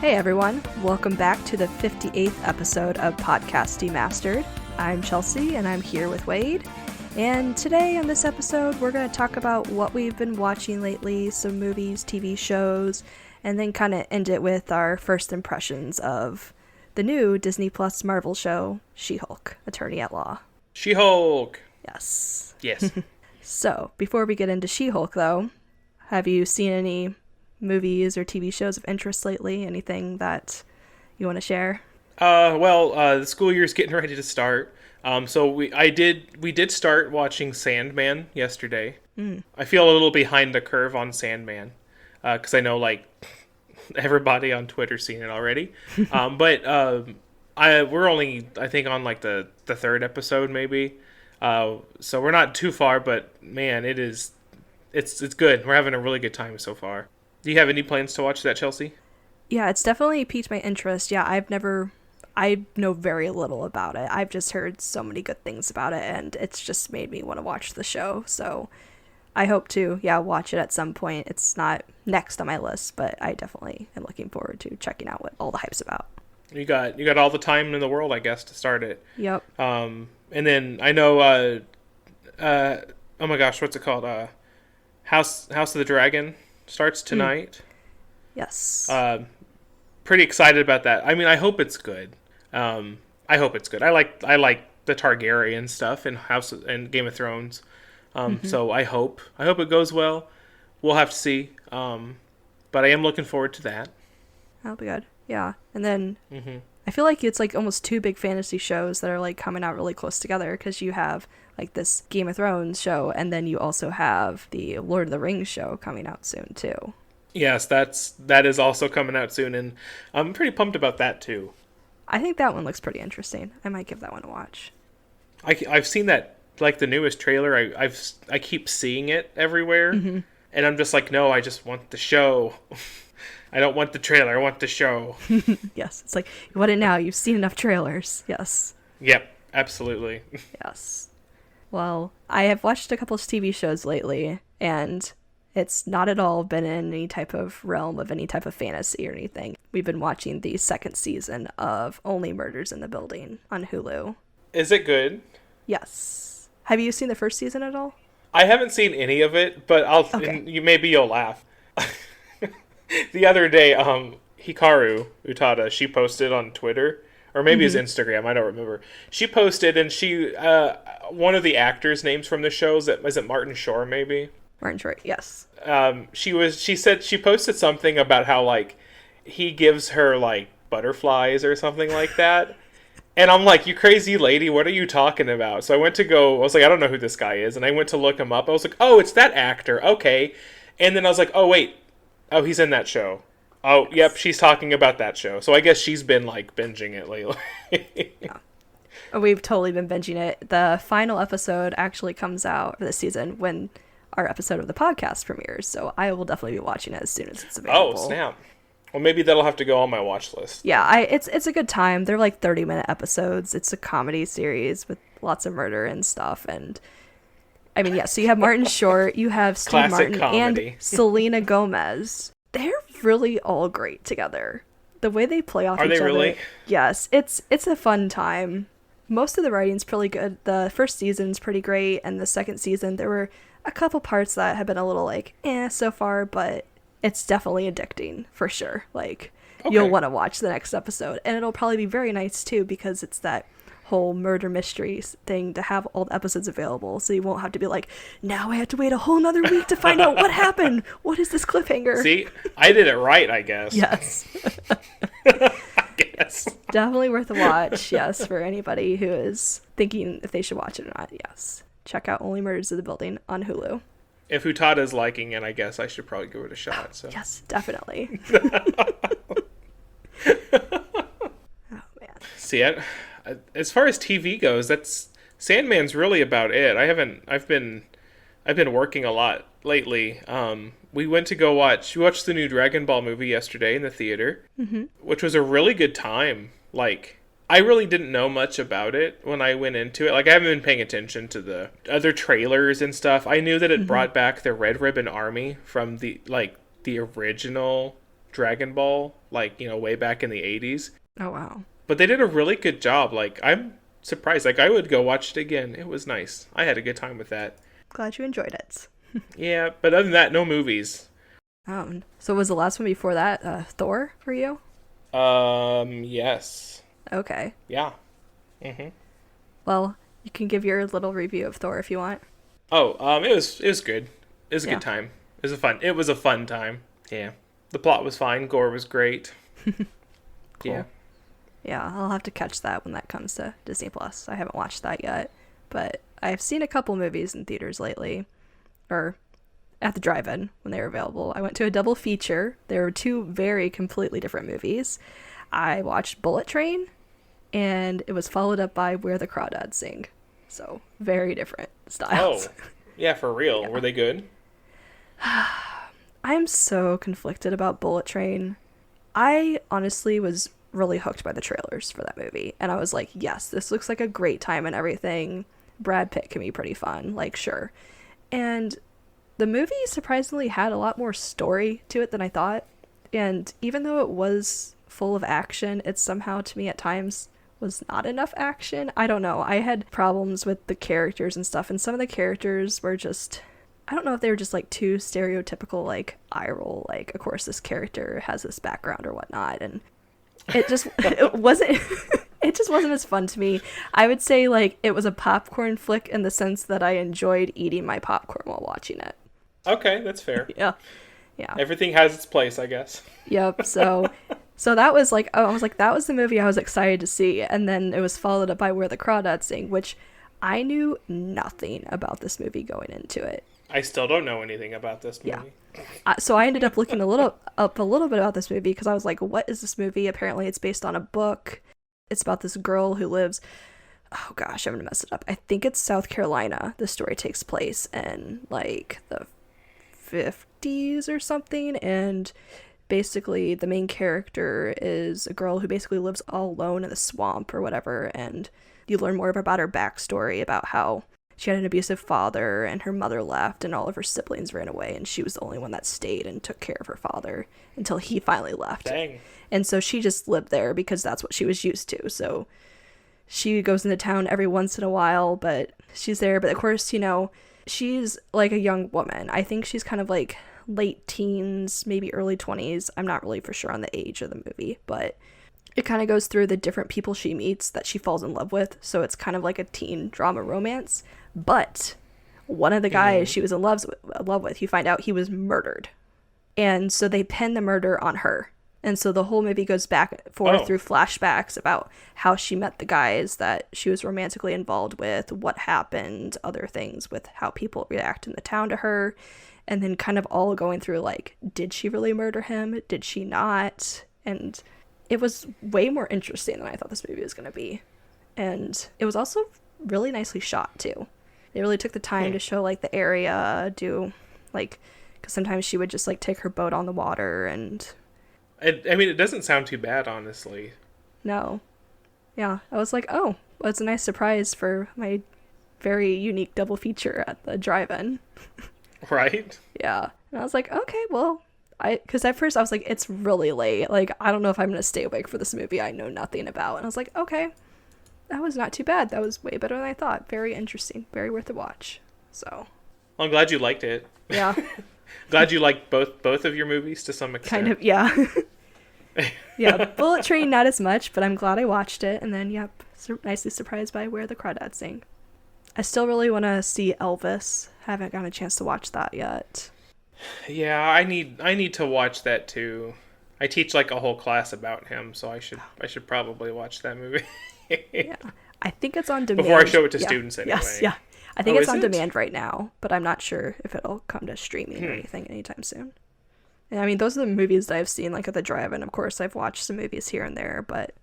Hey everyone, welcome back to the 58th episode of Podcast Demastered. I'm Chelsea and I'm here with Wade. And today on this episode, we're going to talk about what we've been watching lately, some movies, TV shows, and then kind of end it with our first impressions of the new Disney Plus Marvel show, She-Hulk, Attorney at Law. She-Hulk! Yes. Yes. So, before we get into She-Hulk though, have you seen any movies or TV shows of interest lately? Anything that you want to share? The school year's getting ready to start. So we did start watching Sandman yesterday. I feel a little behind the curve on Sandman, because I know everybody on Twitter's seen it already. We're only, I think, on the third episode maybe. So we're not too far, but man, it's good. We're having a really good time so far. Do you have any plans to watch that, Chelsea? Yeah, it's definitely piqued my interest. Yeah, I know very little about it. I've just heard so many good things about it, and it's just made me want to watch the show. So I hope to, watch it at some point. It's not next on my list, but I definitely am looking forward to checking out what all the hype's about. You got all the time in the world, I guess, to start it. Yep. And then I know, oh my gosh, what's it called? House of the Dragon starts tonight. Yes. Pretty excited about that. I mean, I hope it's good. I like the Targaryen stuff and Game of Thrones. So I hope it goes well. We'll have to see. But I am looking forward to that. That'll be good. Yeah. And then I feel like it's almost two big fantasy shows that are coming out really close together, because you have this Game of Thrones show, and then you also have the Lord of the Rings show coming out soon too. Yes, that is also coming out soon, and I'm pretty pumped about that too. I think that one looks pretty interesting. I might give that one a watch. I've seen that, the newest trailer. I keep seeing it everywhere, and I'm just no, I just want the show. I don't want the trailer. I want the show. Yes, it's you want it now. You've seen enough trailers. Yes. Yep, absolutely. Yes. Well, I have watched a couple of TV shows lately, and it's not at all been in any type of realm of any type of fantasy or anything. We've been watching the second season of Only Murders in the Building on Hulu. Is it good? Yes. Have you seen the first season at all? I haven't seen any of it, but maybe you'll laugh. The other day, Hikaru Utada, she posted on Twitter, or maybe his Instagram, I don't remember. She posted, and she, one of the actors' names from the show, is it Martin Short, maybe? Martin Short, yes. She said she posted something about how, he gives her, butterflies or something like that. And I'm you crazy lady, what are you talking about? So I went to I was I don't know who this guy is. And I went to look him up. I was oh, it's that actor. Okay. And then I was oh, wait. Oh, he's in that show. Oh, yep, she's talking about that show. So I guess she's been, binging it lately. Yeah. We've totally been binging it. The final episode actually comes out for this season when our episode of the podcast premieres. So I will definitely be watching it as soon as it's available. Oh, snap. Well, maybe that'll have to go on my watch list. Yeah, it's a good time. They're 30-minute episodes. It's a comedy series with lots of murder and stuff. And I mean, yeah, so you have Martin Short, you have Steve Classic Martin, comedy. and Selena Gomez. They're really all great together. The way they play off each other. Are they really? Yes, it's a fun time. Most of the writing's pretty good. The first season's pretty great, and the second season, there were a couple parts that have been a little so far, but it's definitely addicting, for sure. You'll want to watch the next episode, and it'll probably be very nice, too, because it's that whole murder mystery thing to have all the episodes available, so you won't have to be now I have to wait a whole nother week to find out what happened. What is this cliffhanger? See, I did it right, I guess. Yes. I guess. Definitely worth a watch, yes, for anybody who is thinking if they should watch it or not, yes. Check out Only Murders in the Building on Hulu. If Utada's liking it, I guess I should probably give it a shot. So. Yes, definitely. Oh, man. See, as far as TV goes, Sandman's really about it. I've been working a lot lately. We went to we watched the new Dragon Ball movie yesterday in the theater, which was a really good time. I really didn't know much about it when I went into it. I haven't been paying attention to the other trailers and stuff. I knew that it brought back the Red Ribbon Army from the original Dragon Ball, like, way back in the 80s. Oh, wow. But they did a really good job. Like, I'm surprised. Like, I would go watch it again. It was nice. I had a good time with that. Glad you enjoyed it. Yeah, but other than that, no movies. So was the last one before that Thor for you? Yes. Okay. Yeah. Mm-hmm. Well, you can give your little review of Thor if you want. Oh, it was good. It was a good time. It was a fun time. Yeah. The plot was fine. Gore was great. Cool. Yeah. Yeah, I'll have to catch that when that comes to Disney Plus. I haven't watched that yet, but I've seen a couple movies in theaters lately, or at the drive-in when they were available. I went to a double feature. There were two very completely different movies. I watched Bullet Train, and it was followed up by Where the Crawdads Sing. So, very different styles. Oh, yeah, for real. Yeah. Were they good? I'm so conflicted about Bullet Train. I honestly was really hooked by the trailers for that movie, and I was like, yes, this looks like a great time and everything. Brad Pitt can be pretty fun, like, sure. And the movie surprisingly had a lot more story to it than I thought, and even though it was full of action, it somehow to me at times was not enough action. I don't know, I had problems with the characters and stuff, and some of the characters were just, I don't know if they were just like too stereotypical, like eye roll, like of course this character has this background or whatnot, and it just it wasn't it just wasn't as fun to me. I would say like it was a popcorn flick in the sense that I enjoyed eating my popcorn while watching it. Okay, that's fair. Yeah. Everything has its place, I guess. Yep. So that was like, I was like, that was the movie I was excited to see, and then it was followed up by Where the Crawdads Sing, which I knew nothing about this movie going into it. I still don't know anything about this movie. Yeah. So I ended up looking a little bit about this movie because I was like, what is this movie? Apparently it's based on a book. It's about this girl who lives, oh gosh, I'm gonna mess it up. I think it's South Carolina. The story takes place in like the 50s or something, and basically the main character is a girl who basically lives all alone in the swamp or whatever, and you learn more about her backstory, about how she had an abusive father and her mother left and all of her siblings ran away, and she was the only one that stayed and took care of her father until he finally left. Dang. And so she just lived there because that's what she was used to. So she goes into town every once in a while, but she's there. But of course, she's like a young woman. I think she's kind of like late teens, maybe early 20s. I'm not really for sure on the age of the movie, but it kind of goes through the different people she meets that she falls in love with. So it's kind of like a teen drama romance. But one of the guys she was in love with, you find out he was murdered. And so they pin the murder on her. And so the whole movie goes back and forth through flashbacks about how she met the guys that she was romantically involved with, what happened, other things with how people react in the town to her. And then kind of all going through like, did she really murder him? Did she not? And it was way more interesting than I thought this movie was going to be. And it was also really nicely shot too. They really took the time to show like the area, do like, because sometimes she would just like take her boat on the water, and I mean, it doesn't sound too bad, honestly. No. Yeah, I was like, oh, well, it's a nice surprise for my very unique double feature at the drive-in. Right? Yeah. And I was like, okay, well, because at first I was like, it's really late. Like, I don't know if I'm going to stay awake for this movie I know nothing about. And I was like, okay, that was not too bad. That was way better than I thought. Very interesting. Very worth a watch. So. Well, I'm glad you liked it. Yeah. Glad you liked both of your movies to some extent. Kind of, yeah. Yeah, Bullet Train not as much, but I'm glad I watched it. And then, yep, nicely surprised by Where the Crawdads Sing. I still really want to see Elvis. Haven't gotten a chance to watch that yet. Yeah, I need to watch that too. I teach like a whole class about him, so I should probably watch that movie. Yeah, I think it's on demand. Before I show it to students anyway. Yes, yeah. I think it's on demand right now, but I'm not sure if it'll come to streaming or anything anytime soon. And I mean, those are the movies that I've seen like at the drive-in. Of course, I've watched some movies here and there, but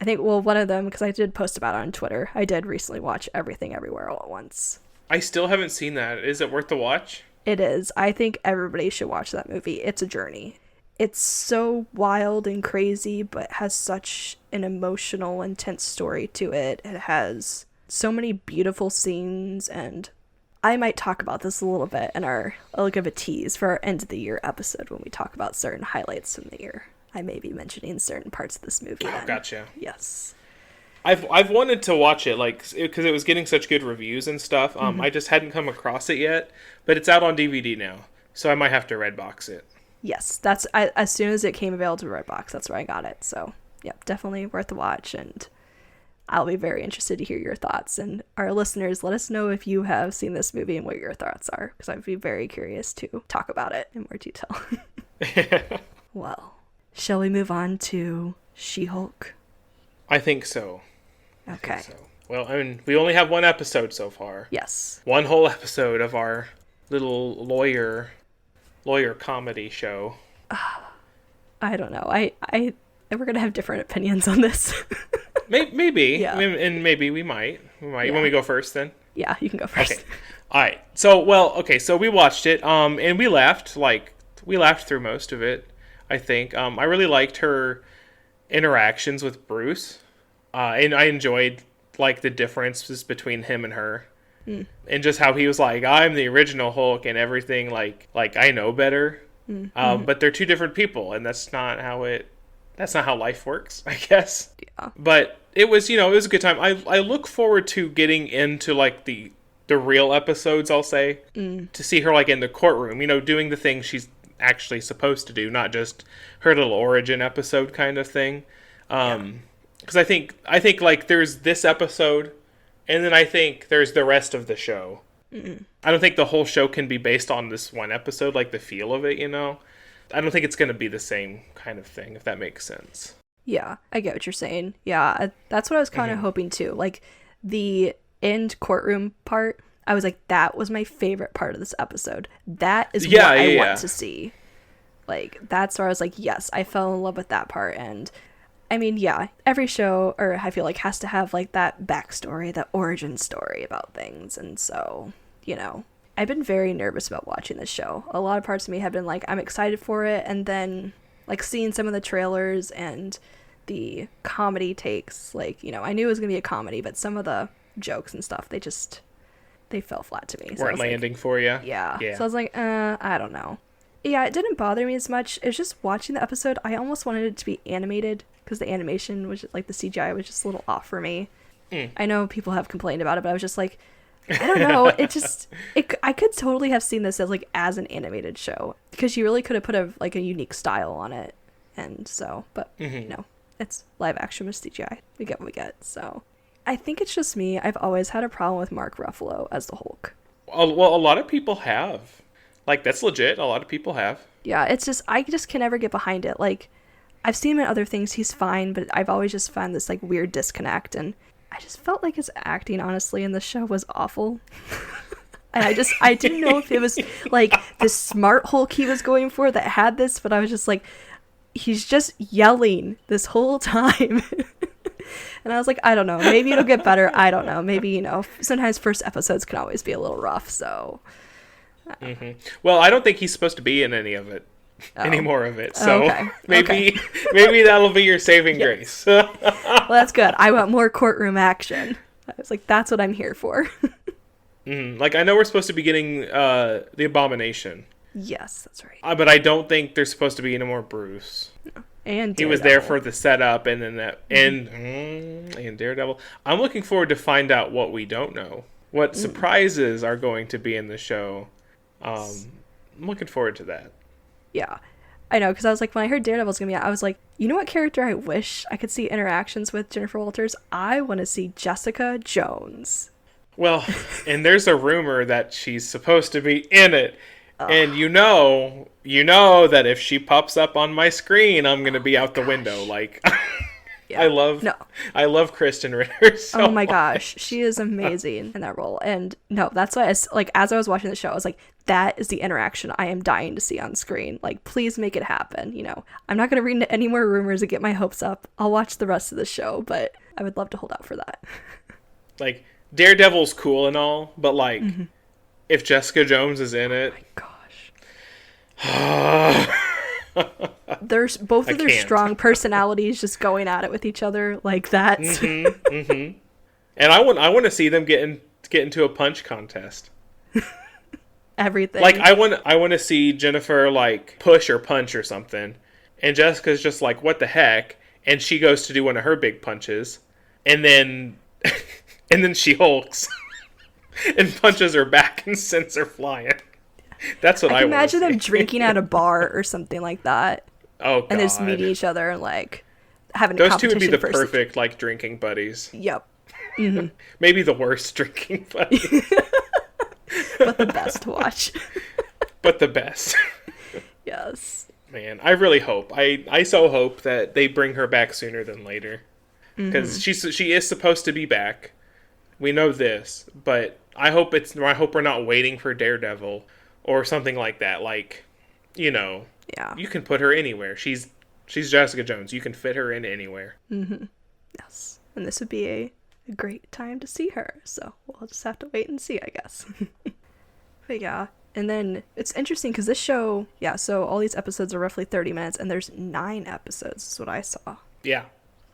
I think, well, one of them, because I did post about it on Twitter, I did recently watch Everything Everywhere All at Once. I still haven't seen that. Is it worth the watch? It is. I think everybody should watch that movie. It's a journey. It's so wild and crazy, but has such an emotional, intense story to it. It has so many beautiful scenes, and I might talk about this a little bit in a little bit of a tease for our end of the year episode when we talk about certain highlights from the year. I may be mentioning certain parts of this movie. Oh, gotcha. Yes. I've wanted to watch it, like, because it was getting such good reviews and stuff. I just hadn't come across it yet, but it's out on DVD now, so I might have to Redbox it. Yes, as soon as it came available to Redbox, that's where I got it. So, yep, definitely worth a watch, and I'll be very interested to hear your thoughts. And our listeners, let us know if you have seen this movie and what your thoughts are, because I'd be very curious to talk about it in more detail. Well, shall we move on to She-Hulk? I think so. Okay. Well, I mean, we only have one episode so far. Yes. One whole episode of our little lawyer comedy show. I don't know. We're gonna have different opinions on this. Maybe. Yeah. And maybe we might. Yeah. You want me to go first then? Yeah, you can go first. Okay. All right. So we watched it. And we laughed. We laughed through most of it, I think. I really liked her interactions with Bruce. And I enjoyed, like, the differences between him and her. And just how he was like, I'm the original Hulk and everything, like I know better. But they're two different people, and that's not how life works, I guess. Yeah. But it was a good time. I look forward to getting into, like, the real episodes, I'll say, to see her, like, in the courtroom, doing the things she's actually supposed to do, not just her little origin episode kind of thing. Because I think like there's this episode, and then I think there's the rest of the show. I don't think the whole show can be based on this one episode, like the feel of it, I don't think it's going to be the same kind of thing, if that makes sense. Yeah, I get what you're saying. Yeah, that's what I was kind of hoping too. Like, the end courtroom part, I was like, that was my favorite part of this episode. That is what I want to see. Like, that's where I was like, yes, I fell in love with that part. And I mean, yeah, every show, or I feel like, has to have, like, that backstory, that origin story about things. And so, I've been very nervous about watching this show. A lot of parts of me have been like, I'm excited for it. And then, like, seeing some of the trailers and the comedy takes, like, I knew it was going to be a comedy, but some of the jokes and stuff, they fell flat to me. So weren't landing for you? Yeah. So I was like, I don't know. Yeah, it didn't bother me as much. It's just watching the episode, I almost wanted it to be animated, because the animation was just, like, the CGI was just a little off for me. I know people have complained about it, but I was just like, I don't know. I could totally have seen this as an animated show, because you really could have put a unique style on it. And so, but it's live action with CGI. We get what we get. So I think it's just me. I've always had a problem with Mark Ruffalo as the Hulk. Well, a lot of people have. Like, that's legit. A lot of people have. Yeah, it's just, I just can never get behind it. Like, I've seen him in other things. He's fine, but I've always just found this, like, weird disconnect. And I just felt like his acting, honestly, in the show was awful. And I didn't know if it was, like, the smart Hulk he was going for that had this, but I was just like, he's just yelling this whole time. And I was like, I don't know. Maybe it'll get better. I don't know. Maybe, sometimes first episodes can always be a little rough, so... Well, I don't think he's supposed to be in any of it, any more of it. So okay. maybe that'll be your saving grace. Well, that's good. I want more courtroom action. I was like, that's what I'm here for. Like, I know we're supposed to be getting the Abomination. Yes, that's right. But I don't think there's supposed to be any more Bruce. No. And Daredevil. He was there for the setup, and then that, and Daredevil. I'm looking forward to find out what we don't know. What surprises are going to be in the show. I'm looking forward to that. Yeah, I know, because I was like, when I heard Daredevil's gonna be out, I was like, you know what character I wish I could see interactions with Jennifer Walters? I want to see Jessica Jones. Well, and there's a rumor that she's supposed to be in it. And you know that if she pops up on my screen, I'm gonna be out the window. Like, yeah. I love Kristen Ritter so oh my gosh, she is amazing in that role. And no, that's why as I was watching the show, I was like, that is the interaction I am dying to see on screen. Like, please make it happen. I'm not gonna read any more rumors and get my hopes up. I'll watch the rest of the show, but I would love to hold out for that. Like, Daredevil's cool and all, but like, if Jessica Jones is in it, oh my gosh. There's both of their strong personalities just going at it with each other like that. And I want to see them get into a punch contest. everything. Like, I want to see Jennifer, like, push or punch or something. And Jessica's just like, what the heck? And she goes to do one of her big punches. And then she hulks and punches her back and sends her flying. That's what I can imagine see. them drinking at a bar or something like that. Oh, God. And just meeting each other and, like, having Those a competition. Those two would be the perfect, like, drinking buddies. Yep. Mm-hmm. Maybe the worst drinking buddies. But the best to watch. But the best. Yes. Man, I really hope. I so hope that they bring her back sooner than later. Because she is supposed to be back. We know this. But I hope we're not waiting for Daredevil or something like that. Like, you know, yeah, you can put her anywhere. She's Jessica Jones. You can fit her in anywhere. Mm-hmm. Yes. And this would be a great time to see her. So we'll just have to wait and see, I guess. But yeah. And then it's interesting because this show, so all these episodes are roughly 30 minutes and there's 9 episodes is what I saw. Yeah.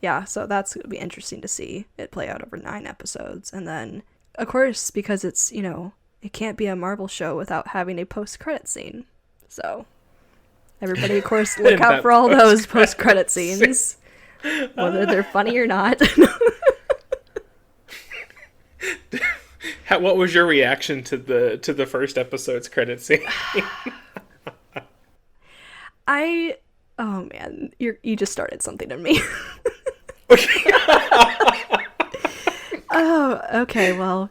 Yeah, so that's going to be interesting to see it play out over 9 episodes. And then, of course, because it's, you know, it can't be a Marvel show without having a post-credit scene. So everybody, of course, look out for all those post-credit scenes, whether they're funny or not. What was your reaction to the first episode's credit scene? Oh man, you just started something in me. Oh, okay, well,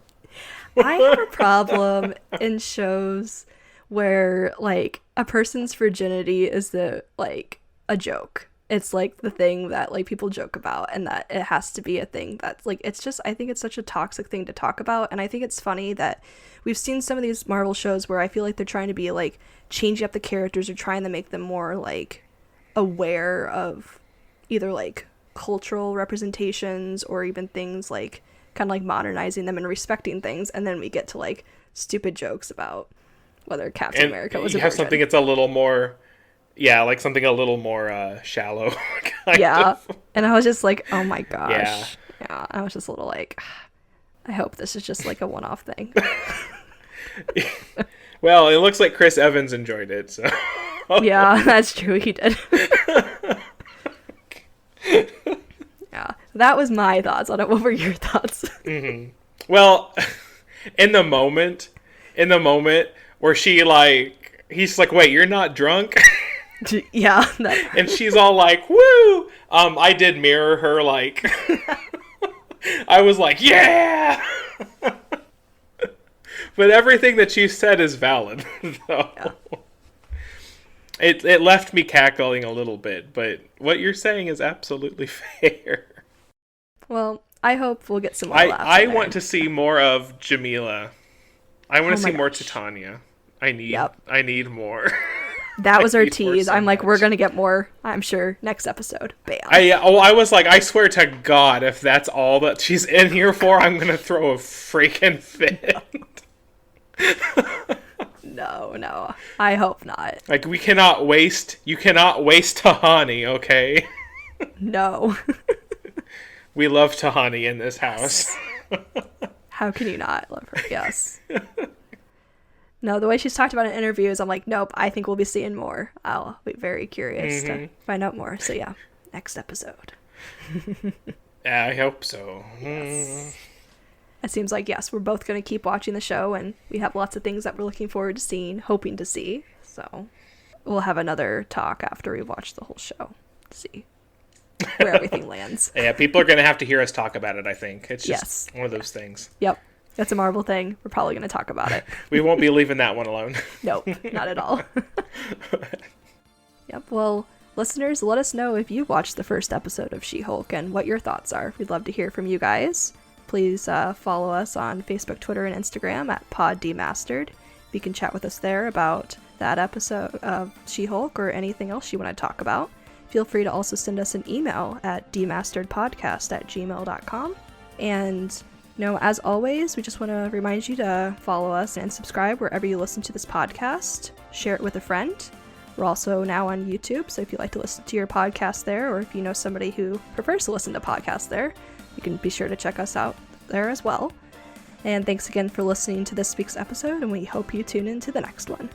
I have a problem in shows where, like, a person's virginity is a joke. It's, like, the thing that, like, people joke about, and that it has to be a thing that's, like, it's just, I think it's such a toxic thing to talk about, and I think it's funny that we've seen some of these Marvel shows where I feel like they're trying to be, like, changing up the characters or trying to make them more, like, aware of either, like, cultural representations or even things, like, kind of, like, modernizing them and respecting things, and then we get to, like, stupid jokes about whether Captain America was a virgin. You have something that's a little more... Yeah, like something a little more shallow. Kind of. And I was just like, oh my gosh. Yeah, I was just a little like, I hope this is just like a one-off thing. Well, it looks like Chris Evans enjoyed it, so. Yeah, that's true, he did. Yeah, that was my thoughts on it. What were your thoughts? Mm-hmm. Well, in the moment where she, like, he's like, wait, you're not drunk? Yeah. And she's all like, woo! I did mirror her, like... I was like, yeah! But everything that she said is valid, though. Yeah. It left me cackling a little bit, but what you're saying is absolutely fair. Well, I hope we'll get some more laughs. I want to see more of Jamila. I want to see more Titania. I need more. That was our tease. I'm like, we're going to get more, I'm sure, next episode. Bam. I was like, I swear to God, if that's all that she's in here for, I'm going to throw a freaking fit. No. I hope not. Like, you cannot waste Tahani, okay? No. We love Tahani in this house. How can you not love her? Yes. No, the way she's talked about in interviews, I'm like, nope, I think we'll be seeing more. I'll be very curious to find out more. So yeah, next episode. Yeah, I hope so. Yes. It seems like, yes, we're both going to keep watching the show, and we have lots of things that we're looking forward to seeing, hoping to see. So we'll have another talk after we watch the whole show to see where everything lands. Yeah, people are going to have to hear us talk about it, I think. It's just one of those things. Yep. That's a Marvel thing. We're probably going to talk about it. We won't be leaving that one alone. Nope, not at all. Yep, well, listeners, let us know if you watched the first episode of She-Hulk and what your thoughts are. We'd love to hear from you guys. Please follow us on Facebook, Twitter, and Instagram at PodDemastered. You can chat with us there about that episode of She-Hulk or anything else you want to talk about. Feel free to also send us an email at demasteredpodcast@gmail.com. And... as always, we just want to remind you to follow us and subscribe wherever you listen to this podcast. Share it with a friend. We're also now on YouTube, so if you like to listen to your podcast there, or if you know somebody who prefers to listen to podcasts there, you can be sure to check us out there as well. And thanks again for listening to this week's episode, and we hope you tune in to the next one.